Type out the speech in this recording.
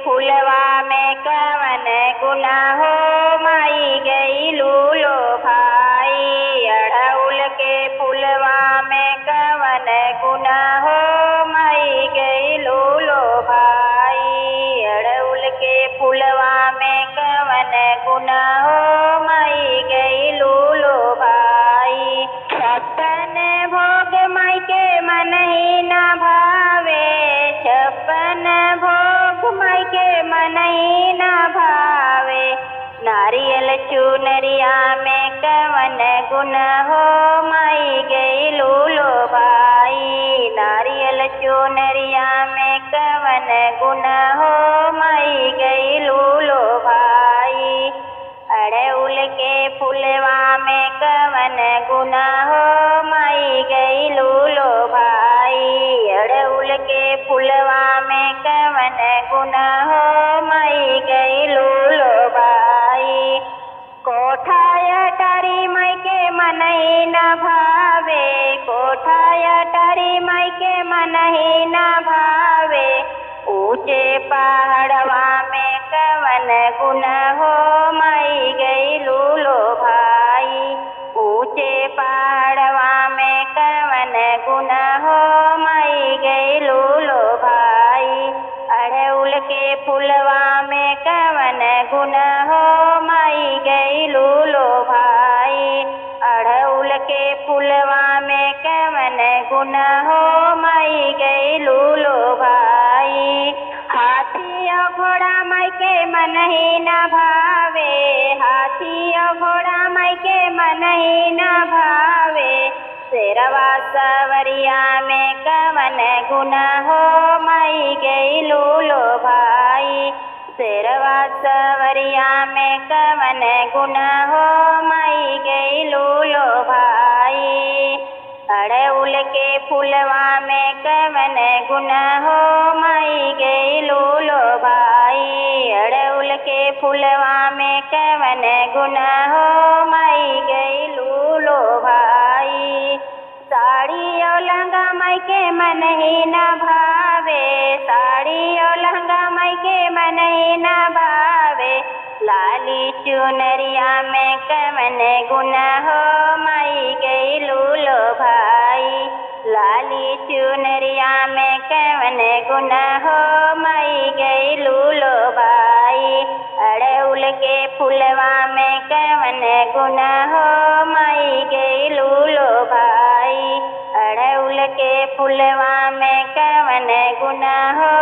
फुलवा में कवन गुना हो माई गईलू लो भाई। अड़हुल के फुलवा में कवन गुना हो माई गईलू लो भाई। अड़हुल के फुलवा में कवन गुना हो माई गईलू लो भाई। छप्पन भोग माई के मन ही न भावे, छप्पन भोग माई के मन ही न भावे। नारियल चुनरिया में कवन गुण हो माई गईलू लो भाई। नारियल चुनरिया में कवन गुण हो माई गईलू लो भाई। अड़हुल के फुलवा में कवन गुण हो माई गईलू लो भाई। अड़हुल के फुलवा में कवन गुण हो माई गईलू लो भाई। कोठा अटारी माई के मन ही न भावे, कोठा अटारी माई के मन ही न भावे। ऊंचे पहाड़वा में कवन गुण हो माई गईलू लो भाई। ऊंचे पहाड़वा में कवन गुण हो माई गईलू लो भाई। अड़हुल के फुलवा में कवन गुण हो माई गईलू लो भाई। अड़हुल के फुलवा में कवन गुण हो माई गईलू लो भाई। हाथी और घोड़ा माई के मन ही न भावे, हाथी और घोड़ा माई के मन ही न भावे। शेरवा सवरिया में कवन गुण हो माई गईलू लो भाई। शेरवा सवरिया में कवन गुण हो माई गईलू लो भाई। अड़हुल के फुलवा में कवन गुण हो माई गईलू लो भाई। अड़हुल के फुलवा में कवन गुण हो माई गईलू लो भाई। साड़ी और लहंगा माई के मन ही न भावे, साड़ी और लहंगा माई के मन ही न भावे। लाली चुनरिया में कवन गुण हो माई गईलू लो भाई। लाली चुनरिया में कवन गुण हो माई गईलू लो भाई। अड़हुल के फुलवा में कवन गुण हो माई गईलू लो भाई। अड़हुल के फुलवा में कवन गुण हो